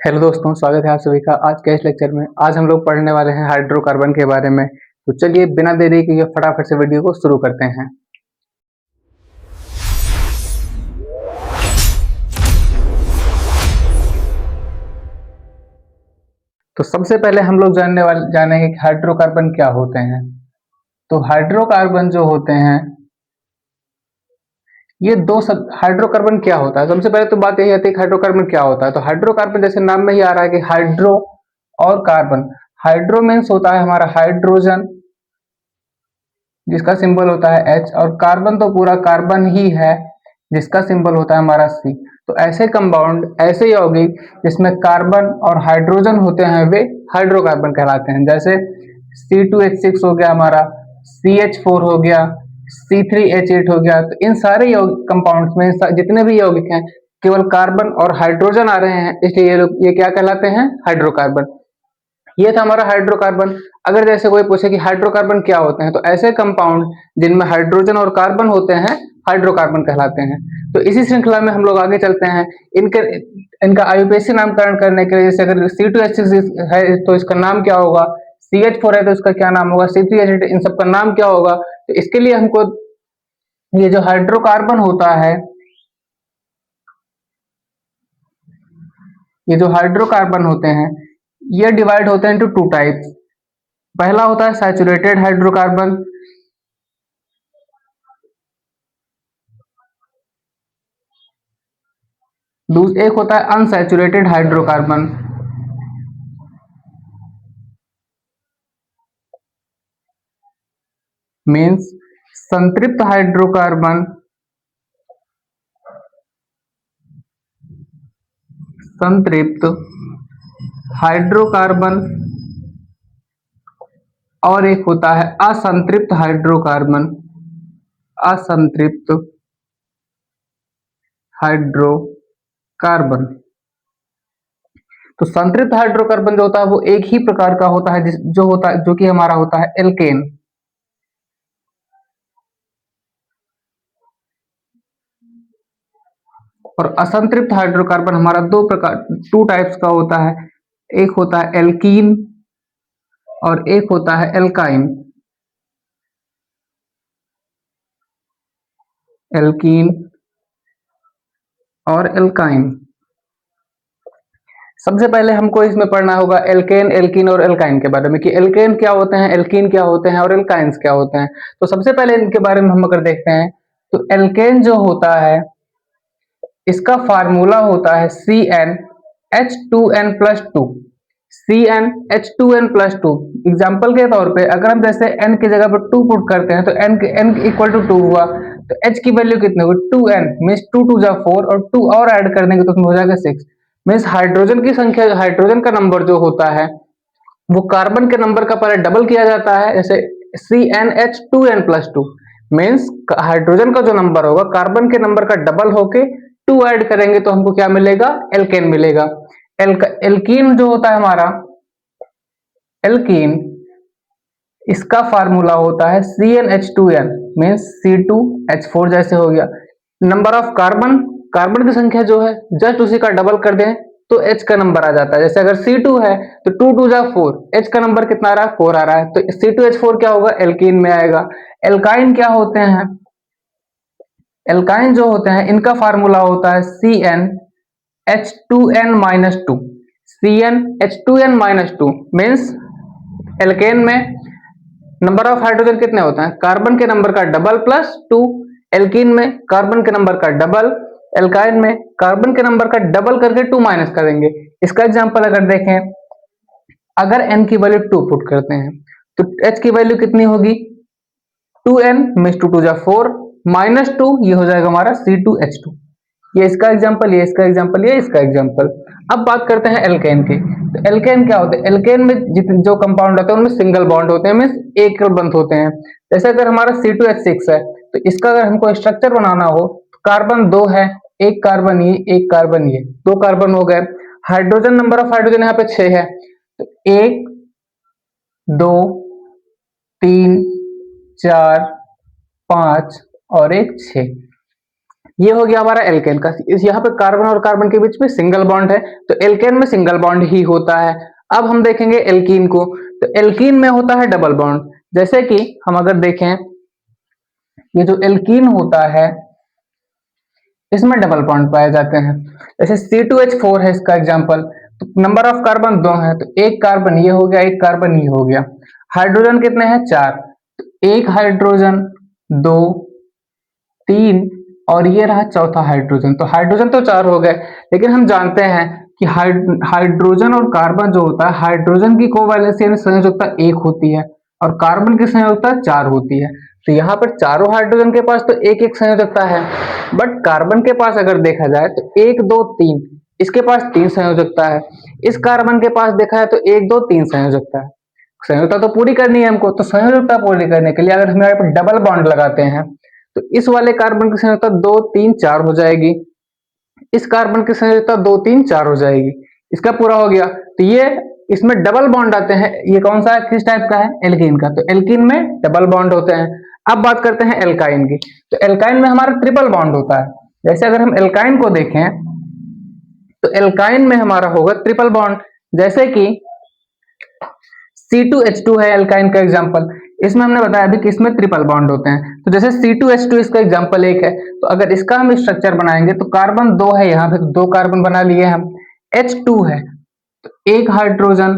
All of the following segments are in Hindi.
हेलो दोस्तों, स्वागत है आप सभी का आज के इस लेक्चर में। आज हम लोग पढ़ने वाले हैं हाइड्रोकार्बन के बारे में। तो चलिए बिना देरी किए फटाफट से वीडियो को शुरू करते हैं। तो सबसे पहले हम लोग जानेंगे कि हाइड्रोकार्बन क्या होते हैं। तो हाइड्रोकार्बन जो होते हैं ये दो सब हाइड्रोकार्बन क्या होता है। सबसे पहले तो बात यही आती है कि हाइड्रोकार्बन क्या होता है। तो हाइड्रोकार्बन जैसे नाम में ही आ रहा है कि हाइड्रो और कार्बन। हाइड्रो मीन्स होता है हमारा हाइड्रोजन, जिसका सिंबल होता है H, और कार्बन तो पूरा कार्बन ही है जिसका सिंबल होता है हमारा C। तो ऐसे कंपाउंड, ऐसे यौगिक जिसमें कार्बन और हाइड्रोजन होते हैं वे हाइड्रोकार्बन कहलाते हैं। जैसे C2H6 हो गया हमारा, CH4 हो गया, C3H8 हो गया। तो इन सारे यौगिक कंपाउंड्स में जितने भी यौगिक हैं केवल कार्बन और हाइड्रोजन आ रहे हैं, इसलिए ये क्या कहलाते हैं? हाइड्रोकार्बन। ये था हमारा हाइड्रोकार्बन। अगर जैसे कोई पूछे कि हाइड्रोकार्बन क्या होते हैं, तो ऐसे कंपाउंड जिनमें हाइड्रोजन और कार्बन होते हैं हाइड्रोकार्बन कहलाते हैं। तो इसी श्रृंखला में हम लोग आगे चलते हैं। इनके इनका आयुपेशी नामकरण करने के लिए, जैसे अगर C2H6 है तो इसका नाम क्या होगा, CH4 है तो इसका क्या नाम होगा, C3H8, इन सब का नाम क्या होगा। तो इसके लिए हमको ये जो हाइड्रोकार्बन होता है, ये जो हाइड्रोकार्बन होते हैं ये डिवाइड होते हैं इनटू टू टाइप्स। पहला होता है सैचुरेटेड हाइड्रोकार्बन, एक होता है अनसैचुरेटेड हाइड्रोकार्बन। मीन्स संतृप्त हाइड्रोकार्बन, संतृप्त हाइड्रोकार्बन, और एक होता है असंतृप्त हाइड्रोकार्बन, असंतृप्त हाइड्रोकार्बन। तो संतृप्त हाइड्रोकार्बन जो होता है वो एक ही प्रकार का होता है जो कि हमारा होता है एल्केन। और असंतृप्त हाइड्रोकार्बन हमारा टू टाइप्स का होता है। एक होता है एल्कीन और एक होता है एल्काइन। एल्कीन और एल्काइन। सबसे पहले हमको इसमें पढ़ना होगा एल्केन, एल्कीन और एल्काइन के बारे में, कि एल्केन क्या होते हैं, एल्कीन क्या होते हैं और एल्काइंस क्या होते हैं। तो सबसे पहले इनके बारे में हम अगर देखते हैं तो एल्केन जो होता है इसका फार्मूला होता है CnH2n+2। CnH2n+2। एग्जाम्पल के तौर पे अगर हम जैसे n की जगह पर 2 पुट करते हैं तो n इक्वल टू 2 हुआ, तो h की वैल्यू कितनी होगी, 2n मीन्स 2 2 जा 4 और 2 और ऐड कर देंगे तो उसमें हो जाएगा 6। मीन्स हाइड्रोजन की संख्या, हाइड्रोजन का नंबर जो होता है वो कार्बन के नंबर का पहले डबल किया जाता है। जैसे CnH2n+2 मीन्स हाइड्रोजन का जो नंबर होगा कार्बन के नंबर का डबल होके 2 ऐड करेंगे तो हमको क्या मिलेगा, एल्केन मिलेगा। एल्कीन जो होता है हमारा, एल्कीन इसका फार्मूला होता है CnH2n मीन्स C2H4 जैसे हो गया। नंबर ऑफ कार्बन, कार्बन की संख्या जो है जस्ट उसी का डबल कर दें तो H का नंबर आ जाता है। जैसे अगर C2 है तो 2 2 जा 4, H का नंबर कितना आ रहा है, 4 आ रहा है, तो C2H4 क्या होगा, एल्कीन में आएगा। एल्काइन क्या होते हैं, एल्काइन जो होते हैं इनका फार्मूला होता है CnH2n-2। CnH2n-2 मीन्स एल्केन में नंबर ऑफ हाइड्रोजन कितने होते हैं, कार्बन के नंबर का डबल प्लस 2। एल्कीन में कार्बन के नंबर का डबल, एल्काइन में कार्बन के नंबर का डबल करके 2 माइनस करेंगे। इसका एग्जांपल अगर देखें, अगर n की वैल्यू 2 पुट करते हैं तो h की वैल्यू कितनी होगी, 2n मीन्स 2 2 जा 4 माइनस 2, ये हो जाएगा हमारा C2H2। ये इसका एग्जांपल, ये इसका एग्जांपल, ये इसका एग्जांपल। अब बात करते हैं एल्केन की। तो एल्केन क्या होते हैं, एल्केन में जितने जो कंपाउंड होते हैं उनमें सिंगल बॉन्ड होते हैं, मीन्स एक बंध होते हैं। जैसे अगर हमारा C2H6 है तो इसका अगर हमको स्ट्रक्चर बनाना हो तो कार्बन 2 है, एक कार्बन ये, एक कार्बन ये, 2 कार्बन हो गए। हाइड्रोजन, नंबर ऑफ हाइड्रोजन यहाँ पे 6 है, तो 1 2 3 4 5 और एक 6। ये हो गया हमारा एल्केन का। इस यहाँ पे कार्बन और कार्बन के बीच में सिंगल बॉन्ड है, तो एल्केन में सिंगल बॉन्ड ही होता है। अब हम देखेंगे एल्कीन को, तो एल्कीन में होता है डबल बॉन्ड। जैसे कि हम अगर देखें, ये जो एल्कीन होता है इसमें डबल बॉन्ड पाए जाते हैं। जैसे C2H4 है इसका एग्जांपल, तो नंबर ऑफ कार्बन 2 है, तो एक कार्बन ये हो गया, एक कार्बन ये हो गया। हाइड्रोजन कितने हैं? 4, तो एक हाइड्रोजन, 2, 3 और ये रहा चौथा हाइड्रोजन। तो हाइड्रोजन तो 4 हो गए, लेकिन हम जानते हैं कि हाइड्रोजन और कार्बन जो होता है, हाइड्रोजन की कोवैलेंसी यानी संयोजकता 1 होती है और कार्बन की संयोजकता 4 होती है। तो यहाँ पर चारों हाइड्रोजन के पास तो एक एक संयोजकता है, बट कार्बन के पास अगर देखा जाए तो 1 2 3, इसके पास 3 संयोजकता है। इस कार्बन के पास देखा है तो 1 2 3 संयोजकता है। संयोजकता तो पूरी करनी है हमको, तो संयोजकता पूरी करने के लिए अगर हम यहाँ पर डबल बॉन्ड लगाते हैं तो इस वाले कार्बन की संयोजकता 2 3 4 हो जाएगी, इस कार्बन की संयोजकता 2 3 4 हो जाएगी। इसका पूरा हो गया, तो ये इसमें डबल बॉन्ड आते हैं। ये कौन सा है, किस टाइप का है? एल्कीन का। तो एल्कीन में डबल बॉन्ड होते हैं। अब बात करते हैं एल्काइन की, तो एल्काइन में हमारा ट्रिपल बॉन्ड होता है। जैसे अगर हम एल्काइन को देखें तो एल्काइन में हमारा होगा ट्रिपल बॉन्ड। जैसे कि C2H2 है एल्काइन का एग्जांपल, इसमें हमने बताया अभी कि इसमें ट्रिपल बॉन्ड होते हैं। तो जैसे C2H2 इसका एग्जांपल एक है, तो अगर इसका हम स्ट्रक्चर बनाएंगे तो कार्बन 2 है यहाँ पे, तो 2 कार्बन बना लिए हम। H2 है तो एक हाइड्रोजन,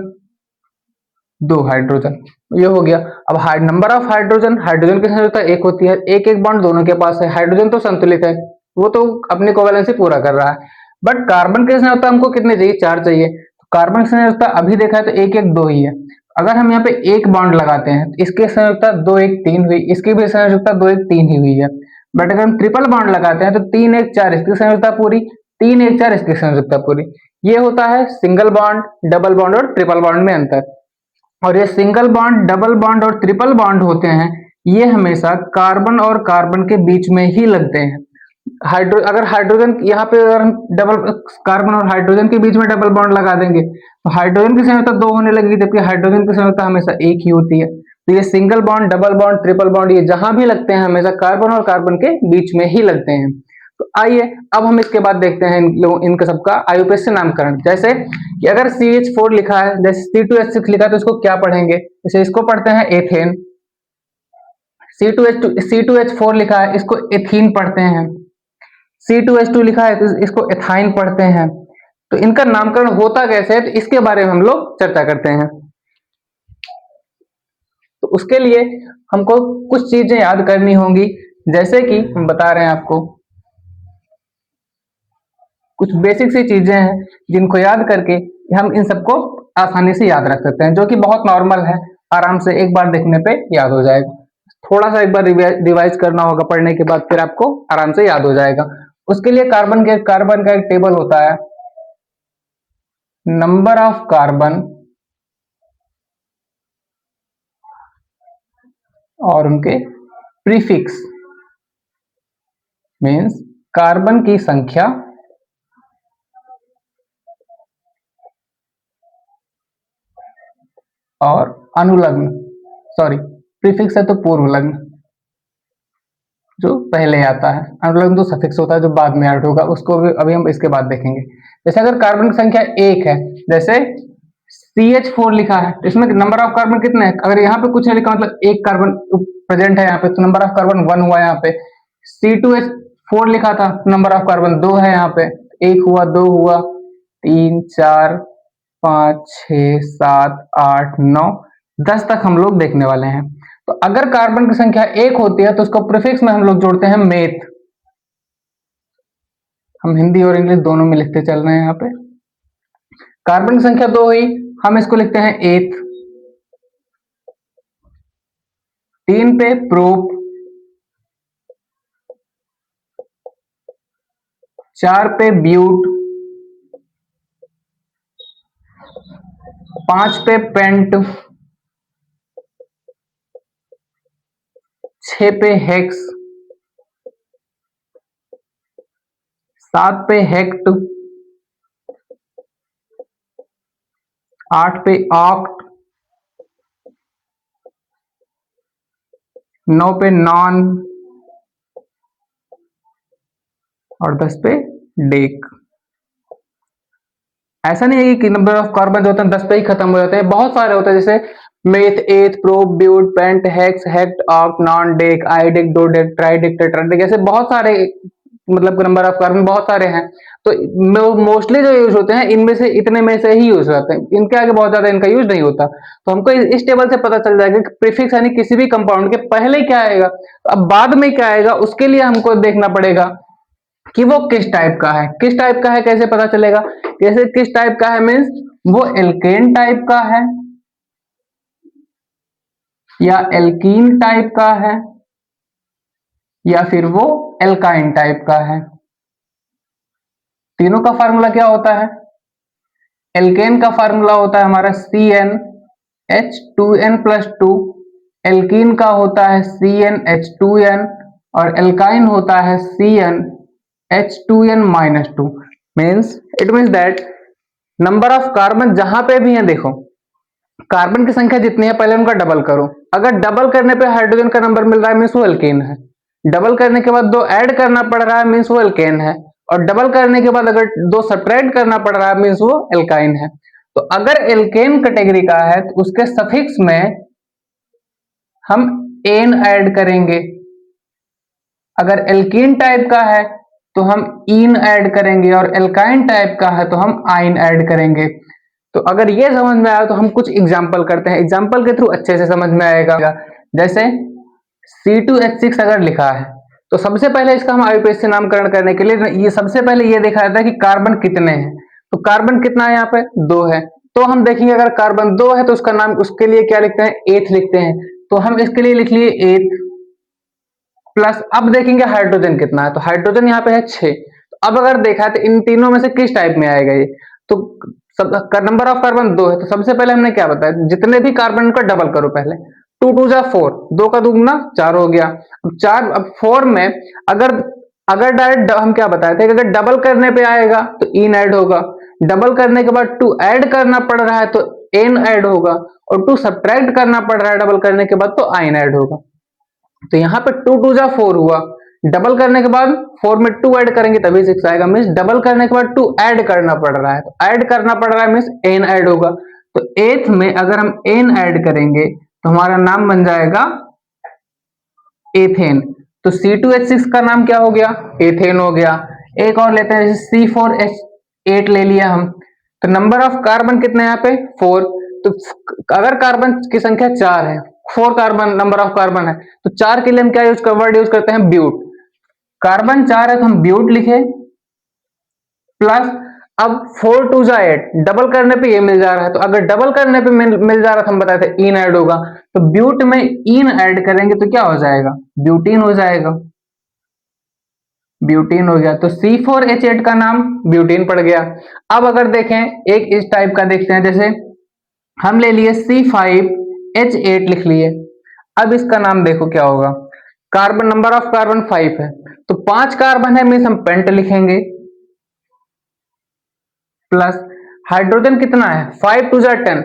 2 हाइड्रोजन, ये हो गया। अब नंबर ऑफ हाइड्रोजन, हाइड्रोजन की संख्या एक होती है, एक एक बॉन्ड दोनों के पास है। हाइड्रोजन तो संतुलित है, वो तो अपनी कोवैलेंसी पूरा कर रहा है, बट कार्बन की संख्या हमको कितने चाहिए? 4 चाहिए। तो कार्बन की संख्या अभी देखा है तो एक एक 2 ही है। अगर हम यहाँ पे एक बॉन्ड लगाते हैं तो इसकी संयोजकता 2 1 3 हुई, इसकी भी संयोजकता 2 1 3 ही हुई है। बट अगर हम ट्रिपल बॉन्ड लगाते हैं तो 3 1 4 इसकी संयोजकता पूरी, 3 1 4 इसकी संयोजकता पूरी। ये होता है सिंगल बॉन्ड, डबल बॉन्ड और ट्रिपल बॉन्ड में अंतर। और ये सिंगल बॉन्ड, डबल बॉन्ड और ट्रिपल बॉन्ड होते हैं, ये हमेशा कार्बन और कार्बन के बीच में ही लगते हैं। अगर हाइड्रोजन यहाँ पे अगर हम डबल कार्बन और हाइड्रोजन के बीच में डबल बॉन्ड लगा देंगे तो हाइड्रोजन की संख्या 2 होने लगेगी, जबकि हाइड्रोजन की संख्या हमेशा एक ही होती है। तो ये single bond, double bond, triple bond ये जहां भी लगते हैं हमेशा कार्बन और कार्बन के बीच में ही लगते हैं। तो आइए अब हम इसके बाद देखते हैं इनका सबका आयुपेश से नामकरण। जैसे कि अगर CH4 लिखा है, जैसे C2H6 लिखा है, तो इसको क्या पढ़ेंगे? जैसे इसको पढ़ते हैं एथेन। C2H4 लिखा है, इसको एथीन पढ़ते हैं। C2H2 लिखा है तो इसको एथाइन पढ़ते हैं। तो इनका नामकरण होता कैसे है, तो इसके बारे में हम लोग चर्चा करते हैं। तो उसके लिए हमको कुछ चीजें याद करनी होंगी, जैसे कि हम बता रहे हैं आपको, कुछ बेसिक सी चीजें हैं जिनको याद करके हम इन सबको आसानी से याद रख सकते हैं, जो कि बहुत नॉर्मल है, आराम से एक बार देखने पे याद हो जाएगा। थोड़ा सा एक बार रिवाइज करना होगा पढ़ने के बाद, फिर आपको आराम से याद हो जाएगा। उसके लिए कार्बन का एक टेबल होता है, नंबर ऑफ कार्बन और उनके प्रीफिक्स, मीन्स कार्बन की संख्या और अनुलग्न, सॉरी प्रीफिक्स है तो पूर्व लग्न जो पहले आता है, अनुलग्न तो सफिक्स होता है जो बाद में ऐड होगा, उसको भी अभी हम इसके बाद देखेंगे। जैसे अगर कार्बन की संख्या 1 है, जैसे CH4 लिखा है, तो इसमें नंबर ऑफ कार्बन कितने हैं? अगर यहाँ पे कुछ नहीं लिखा मतलब एक कार्बन प्रेजेंट है यहाँ पे, तो नंबर ऑफ कार्बन 1 हुआ यहाँ पे। C2H4 लिखा था, नंबर ऑफ कार्बन 2 है यहाँ पे, 1 हुआ, 2 हुआ, 3 4 5 6 7 8 9 10 तक हम लोग देखने वाले हैं। तो अगर कार्बन की संख्या 1 होती है तो उसको प्रीफिक्स में हम लोग जोड़ते हैं मेथ। हम हिंदी और इंग्लिश दोनों में लिखते चल रहे हैं यहाँ पे। कार्बन की संख्या 2 हुई, हम इसको लिखते हैं एथ। 3 पे प्रोप, 4 पे ब्यूट, 5 पे पेंट, 6 पे हेक्स, 7 पे हेक्ट, 8 पे ऑक्ट, 9 पे नॉन, और 10 पे डेक। ऐसा नहीं है कि नंबर ऑफ कार्बन जो होते हैं 10 पे ही खत्म हो जाते हैं, बहुत सारे होते हैं, जैसे meth, eth, prop, but, pent, hex, hept, oct, non dec, undec, dodec, tridec, tetradec, ऐसे बहुत सारे मतलब नंबर ऑफ कार्बन बहुत सारे हैं। तो मोस्टली जो यूज होते हैं इनमें से इतने में से ही यूज होते हैं, इनके आगे बहुत ज्यादा इनका यूज नहीं होता। तो हमको इस टेबल से पता चल जाएगा कि प्रीफिक्स यानी किसी भी कंपाउंड के पहले क्या आएगा, अब बाद में क्या आएगा उसके लिए हमको देखना पड़ेगा कि वो किस टाइप का है। किस टाइप का है कैसे पता चलेगा, जैसे किस टाइप का है मीन्स वो एल्केन टाइप का है या एल्कीन टाइप का है या फिर वो एल्काइन टाइप का है। तीनों का फार्मूला क्या होता है, एल्केन का फार्मूला होता है हमारा CnH2n+2, एल्कीन का होता है CnH2n और एल्काइन होता है CnH2n-2। Means it means that number of carbon जहां पे भी है, देखो कार्बन की संख्या जितनी है पहले उनका डबल करो, अगर डबल करने पे हाइड्रोजन का नंबर मिल रहा है मीन्स वो एल्केन है, डबल करने के बाद दो ऐड करना पड़ रहा है मीन्स वो एल्केन है, और डबल करने के बाद अगर दो सब्ट्रैक्ट करना पड़ रहा है मीन्स वो एल्काइन है। तो अगर एल्केन कैटेगरी का है तो उसके सफिक्स में हम एन ऐड करेंगे, अगर एल्कीन टाइप का है तो हम इन ऐड करेंगे और एल्काइन टाइप का है तो हम आइन ऐड करेंगे। तो अगर ये समझ में आया तो हम कुछ एग्जाम्पल करते हैं, एग्जाम्पल के थ्रू अच्छे से समझ में आएगा। जैसे C2H6 अगर लिखा है तो सबसे पहले इसका हम आईयूपीएसी नामकरण करने के लिए ये सबसे पहले ये देखा जाता है कि कार्बन कितने हैं, तो कार्बन कितना है यहाँ पे 2 है, तो हम देखेंगे अगर कार्बन 2 है तो उसका नाम उसके लिए क्या लिखते हैं एथ लिखते हैं, तो हम इसके लिए लिख लिए एथ प्लस, अब देखेंगे हाइड्रोजन कितना है, तो हाइड्रोजन यहाँ पे है 6। तो अब अगर देखा है तो इन तीनों में से किस टाइप में आएगा ये, तो सब नंबर ऑफ कार्बन 2 है तो सबसे पहले हमने क्या बताया जितने भी कार्बन का डबल करो पहले, 2 2 जा 4, 2 का दुगना 4 हो गया। अब 4 अब 4 में अगर अगर डायरेक्ट हम क्या बताए थे कि अगर डबल करने पे आएगा तो इन ऐड होगा, डबल करने के बाद 2 ऐड करना पड़ रहा है तो एन ऐड होगा, और 2 सब्ट्रैक्ट करना पड़ रहा है डबल करने के बाद तो आइन ऐड होगा। तो यहाँ पे 2 2 जा 4 हुआ, डबल करने के बाद 4 में 2 ऐड करेंगे तभी 6 आएगा, मीन्स डबल करने के बाद 2 ऐड करना पड़ रहा है, तो ऐड करना पड़ रहा है मीन्स एन ऐड होगा। तो एथ में अगर हम एन ऐड करेंगे तो हमारा नाम बन जाएगा एथेन। तो C2H6 का नाम क्या हो गया एथेन हो गया। एक और लेते हैं जैसे C4H8 ले लिया हम, तो नंबर ऑफ कार्बन कितने यहाँ पे 4, तो अगर कार्बन की संख्या 4 है, 4 कार्बन नंबर ऑफ कार्बन है, तो 4 के लिए हम क्या वर्ड यूज करते हैं ब्यूट, कार्बन 4 है तो हम ब्यूट लिखे प्लस, अब 4 2 जा 8, डबल करने पे ये मिल जा रहा है, तो अगर डबल करने पे मिल जा रहा था हम बताए थे इन ऐड होगा, तो ब्यूट में इन ऐड करेंगे तो क्या हो जाएगा ब्यूटीन हो जाएगा, ब्यूटीन हो गया। तो C4H8 का नाम ब्यूटीन पड़ गया। अब अगर देखें एक इस टाइप का देखते हैं, जैसे हम ले लिए C5H8 लिख लिए, अब इसका नाम देखो क्या होगा, कार्बन नंबर ऑफ कार्बन 5 है तो 5 कार्बन है मीन्स हम पेंट लिखेंगे प्लस, हाइड्रोजन कितना है 5 2 जा 10,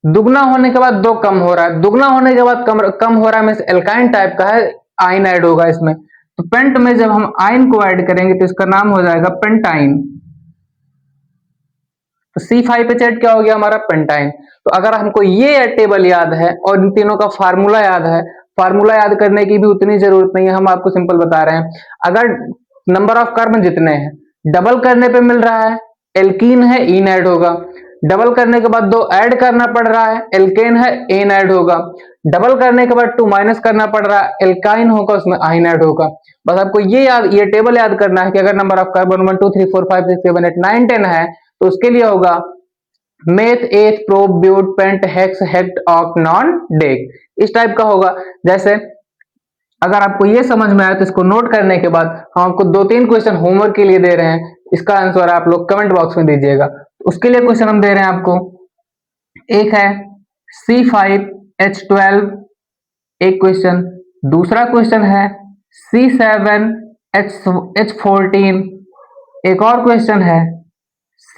दुगना होने के बाद 2 कम हो रहा है, दुगना होने के बाद कम हो रहा है मीन्स एल्काइन टाइप का है, आइन ऐड होगा इसमें, तो पेंट में जब हम आइन को ऐड करेंगे तो इसका नाम हो जाएगा पेंटाइन। तो C5H8 क्या हो गया हमारा पेंटाइन। तो अगर हमको ये टेबल याद है और इन तीनों का फार्मूला याद है, फार्मूला याद करने की भी उतनी जरूरत नहीं है, हम आपको सिंपल बता रहे हैं। अगर नंबर ऑफ कार्बन जितने हैं डबल करने पे मिल रहा है एल्कीन है इन ऐड होगा, डबल करने के बाद 2 ऐड करना पड़ रहा है एल्केन है एन ऐड होगा, डबल करने के बाद 2 माइनस करना पड़ रहा है एल्काइन होगा उसमें आइन ऐड होगा। बस आपको ये टेबल याद करना है कि अगर नंबर ऑफ कार्बन 1 2 3 4 5 6 7 8 9 10 है तो उसके लिए होगा meth, eth, prop, but, pent, hex, hept, oct, non, dec, इस टाइप का होगा। जैसे अगर आपको ये समझ में आया तो इसको नोट करने के बाद हम आपको 2 3 क्वेश्चन होमवर्क के लिए दे रहे हैं, इसका आंसर आप लोग कमेंट बॉक्स में दीजिएगा। उसके लिए क्वेश्चन हम दे रहे हैं आपको, एक है C5H12 एक क्वेश्चन, दूसरा क्वेश्चन है C7H14, एक और क्वेश्चन है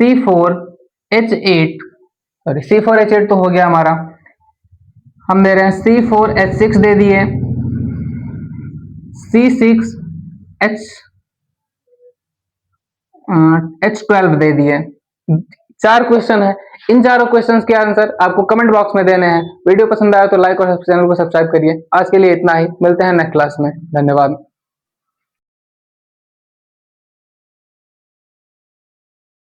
C4H8, सॉरी C4H8 तो हो गया हमारा, हम दे रहे हैं C4H6 दे दिए, C6H H12 दे दिए। 4 क्वेश्चन है, इन चारों क्वेश्चंस के आंसर आपको कमेंट बॉक्स में देने हैं। वीडियो पसंद आया तो लाइक और चैनल को सब्सक्राइब करिए। आज के लिए इतना ही, मिलते हैं नेक्स्ट क्लास में। धन्यवाद।